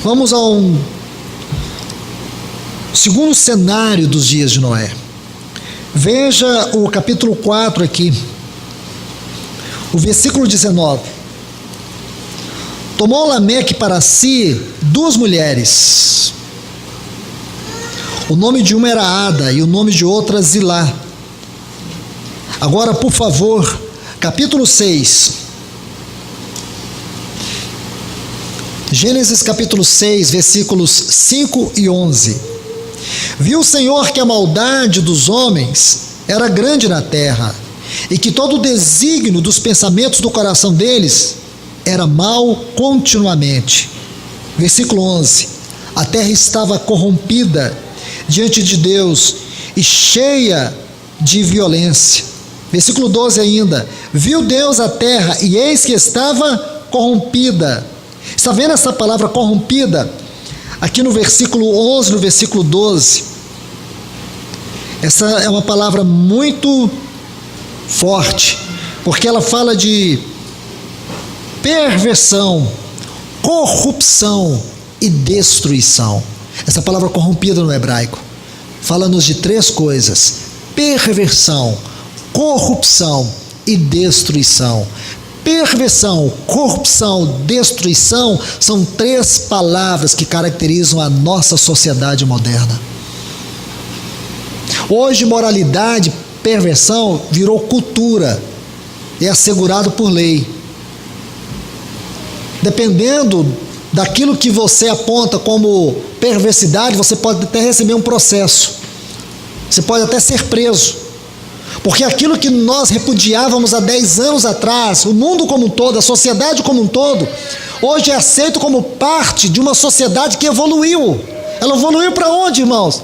Vamos a um segundo cenário dos dias de Noé. Veja o capítulo 4 aqui, o versículo 19. Tomou Lameque para si 2 mulheres. O nome de uma era Ada e o nome de outra Zilá. Agora, por favor, capítulo 6. Gênesis capítulo 6, versículos 5 e 11. Viu o Senhor que a maldade dos homens era grande na terra, e que todo o desígnio dos pensamentos do coração deles era mal continuamente. Versículo 11. A terra estava corrompida diante de Deus e cheia de violência. Versículo 12 ainda. Viu Deus a terra e eis que estava corrompida. Está vendo essa palavra corrompida? Aqui no versículo 11, no versículo 12. Essa é uma palavra muito forte, porque ela fala de perversão, corrupção e destruição. Essa palavra corrompida no hebraico fala-nos de 3 coisas: perversão, corrupção e destruição. Perversão, corrupção, destruição são 3 palavras que caracterizam a nossa sociedade moderna. Hoje, moralidade, perversão virou cultura, é assegurado por lei. Dependendo daquilo que você aponta como perversidade, você pode até receber um processo, você pode até ser preso, porque aquilo que nós repudiávamos há 10 anos atrás, o mundo como um todo, a sociedade como um todo, hoje é aceito como parte de uma sociedade que evoluiu. Ela evoluiu para onde, irmãos?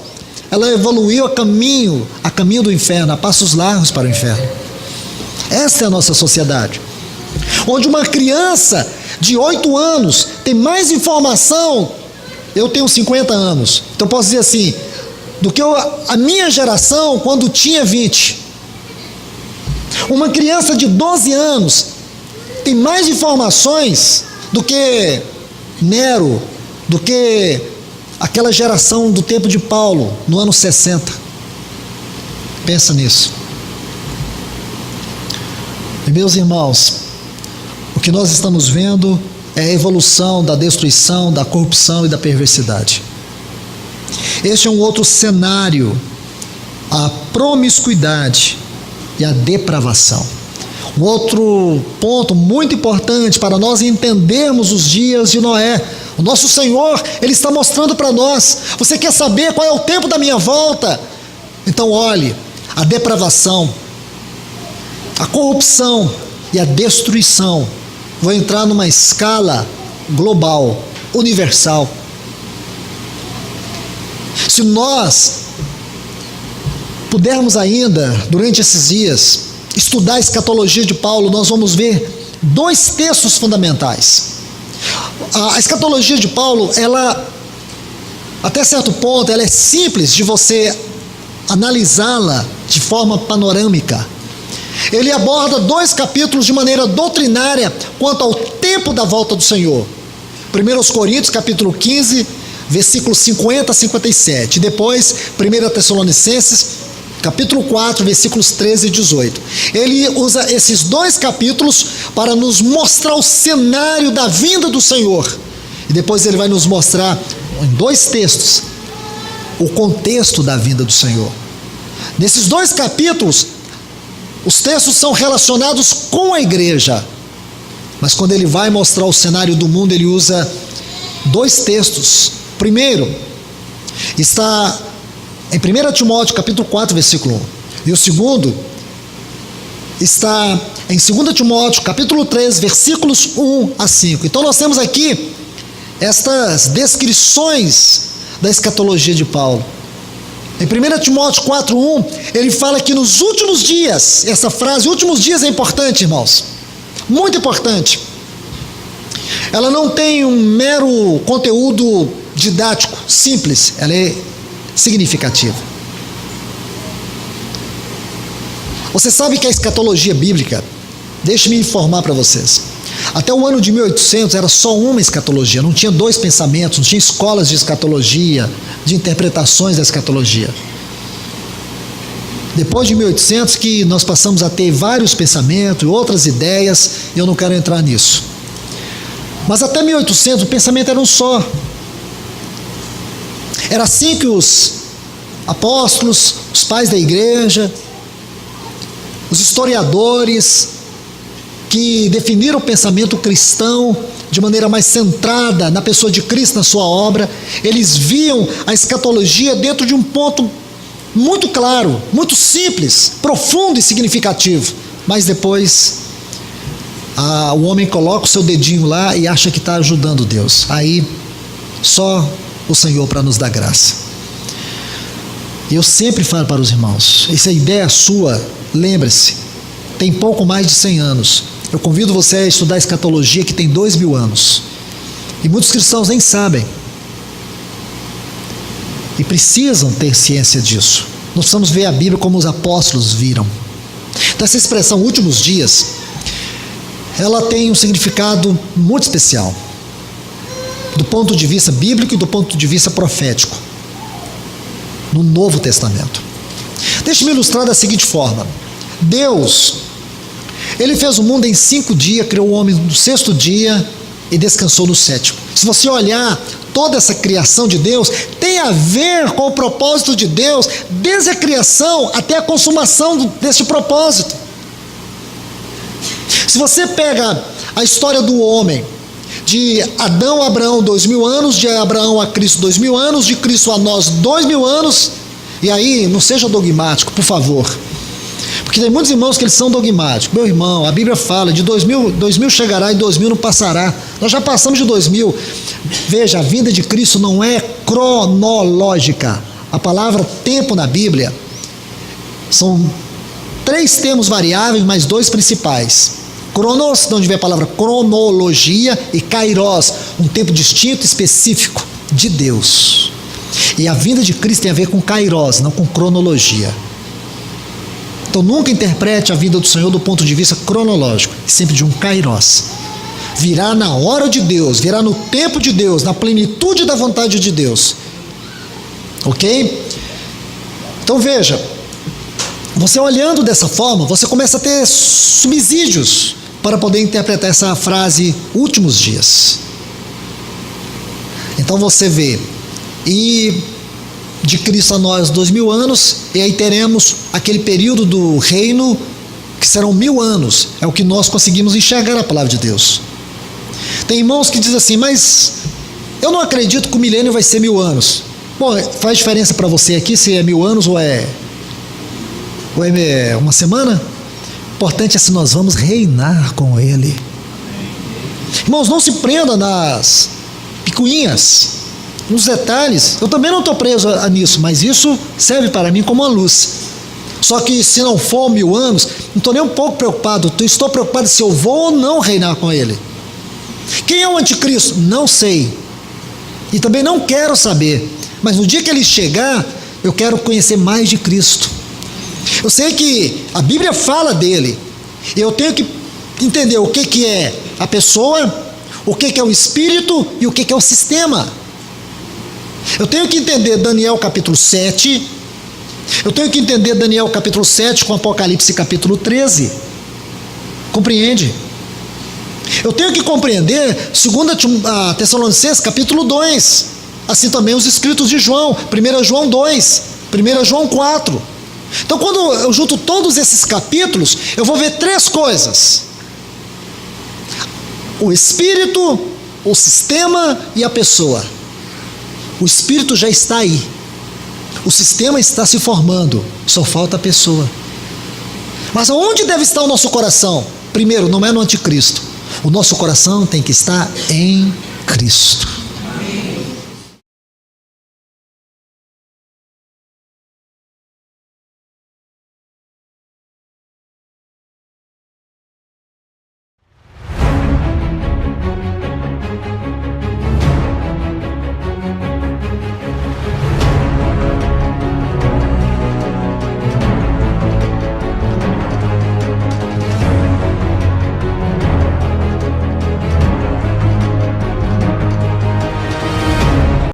Ela evoluiu a caminho do inferno, a passos largos para o inferno. Essa é a nossa sociedade, onde uma criança de 8 anos tem mais informação. Eu tenho 50 anos, então posso dizer assim, do que a minha geração quando tinha 20. Uma criança de 12 anos tem mais informações do que Nero, do que aquela geração do tempo de Paulo, no ano 60. Pensa nisso. E, meus irmãos, o que nós estamos vendo é a evolução da destruição, da corrupção e da perversidade. Este é um outro cenário, a promiscuidade e a depravação. Um outro ponto muito importante para nós entendermos os dias de Noé. O nosso Senhor, Ele está mostrando para nós. Você quer saber qual é o tempo da minha volta? Então olhe, a depravação, a corrupção e a destruição vão entrar numa escala global, universal. Se nós pudermos ainda, durante esses dias, estudar a escatologia de Paulo, nós vamos ver 2 textos fundamentais. A escatologia de Paulo, ela, até certo ponto, ela é simples de você analisá-la de forma panorâmica. Ele aborda 2 capítulos de maneira doutrinária quanto ao tempo da volta do Senhor. 1 Coríntios, capítulo 15, versículos 50 a 57. Depois, 1 Tessalonicenses, capítulo 4, versículos 13 e 18. Ele usa esses 2 capítulos para nos mostrar o cenário da vinda do Senhor. E depois ele vai nos mostrar, em 2 textos, o contexto da vinda do Senhor. Nesses 2 capítulos, os textos são relacionados com a igreja. Mas quando ele vai mostrar o cenário do mundo, ele usa 2 textos. Primeiro, está em 1 Timóteo, capítulo 4, versículo 1. E o segundo está em 2 Timóteo, capítulo 3, versículos 1 a 5. Então nós temos aqui estas descrições da escatologia de Paulo. Em 1 Timóteo 4, 1, ele fala que nos últimos dias, essa frase, últimos dias, é importante, irmãos. Muito importante. Ela não tem um mero conteúdo didático, simples, ela é significativa. Você sabe que a escatologia bíblica, deixe-me informar para vocês, Até o ano de 1800 era só uma escatologia, não tinha dois pensamentos, não tinha escolas de escatologia, de interpretações da escatologia. Depois de 1800 que nós passamos a ter vários pensamentos, outras ideias, e eu não quero entrar nisso. Mas até 1800 o pensamento era um só. Era assim que os apóstolos, os pais da igreja, os historiadores que definiram o pensamento cristão de maneira mais centrada na pessoa de Cristo, na sua obra, eles viam a escatologia dentro de um ponto muito claro, muito simples, profundo e significativo. Mas depois o homem coloca o seu dedinho lá e acha que está ajudando Deus. Aí só o Senhor para nos dar graça. E eu sempre falo para os irmãos, essa ideia sua, lembre-se, tem pouco mais de 100 anos. Eu convido você a estudar escatologia que tem 2000 anos. E muitos cristãos nem sabem. E precisam ter ciência disso. Nós precisamos ver a Bíblia como os apóstolos viram. Então essa expressão últimos dias, ela tem um significado muito especial, do ponto de vista bíblico e do ponto de vista profético, no Novo Testamento. Deixe-me ilustrar da seguinte forma. Deus, Ele fez o mundo em 5 dias, criou o homem no 6º dia e descansou no 7º. Se você olhar toda essa criação de Deus, tem a ver com o propósito de Deus, desde a criação até a consumação desse propósito. Se você pega a história do homem, de Adão a Abraão 2000 anos, de Abraão a Cristo 2000 anos, de Cristo a nós 2000 anos, e aí não seja dogmático, por favor, porque tem muitos irmãos que eles são dogmáticos. Meu irmão, a Bíblia fala de 2000 chegará e 2000 não passará. Nós já passamos de 2000. Veja, a vinda de Cristo não é cronológica. A palavra tempo na Bíblia são 3 termos variáveis, mas 2 principais. Cronos, de onde vem a palavra cronologia, e kairos, um tempo distinto, específico de Deus. E a vinda de Cristo tem a ver com kairos, não com cronologia. Então nunca interprete a vinda do Senhor do ponto de vista cronológico, sempre de um kairos. Virá na hora de Deus, virá no tempo de Deus, na plenitude da vontade de Deus. Ok? Então veja, você olhando dessa forma, você começa a ter subsídios para poder interpretar essa frase últimos dias. Então você vê, e de Cristo a nós 2000 anos, e aí teremos aquele período do reino que serão 1000 anos, é o que nós conseguimos enxergar na palavra de Deus. Tem irmãos que dizem assim, mas eu não acredito que o milênio vai ser 1000 anos. Bom, faz diferença para você aqui se é 1000 anos ou é uma semana? O importante é se nós vamos reinar com Ele. Irmãos, não se prenda nas picuinhas, nos detalhes. Eu também não estou preso nisso, mas isso serve para mim como uma luz. Só que se não for 1000 anos, não estou nem um pouco preocupado. Estou preocupado se eu vou ou não reinar com Ele. Quem é o anticristo? Não sei. E também não quero saber. Mas no dia que ele chegar, eu quero conhecer mais de Cristo. Eu sei que a Bíblia fala dele. Eu tenho que entender o que é a pessoa, o que é o espírito e o que é o sistema. Eu tenho que entender Daniel capítulo 7. Eu tenho que entender Daniel capítulo 7 com Apocalipse capítulo 13. Compreende? Eu tenho que compreender 2 Tessalonicenses capítulo 2. Assim também os escritos de João, 1 João 2, 1 João 4. Então quando eu junto todos esses capítulos, eu vou ver 3 coisas: o espírito, o sistema e a pessoa. O espírito já está aí, o sistema está se formando, só falta a pessoa. Mas onde deve estar o nosso coração? Primeiro, não é no anticristo. O nosso coração tem que estar em Cristo.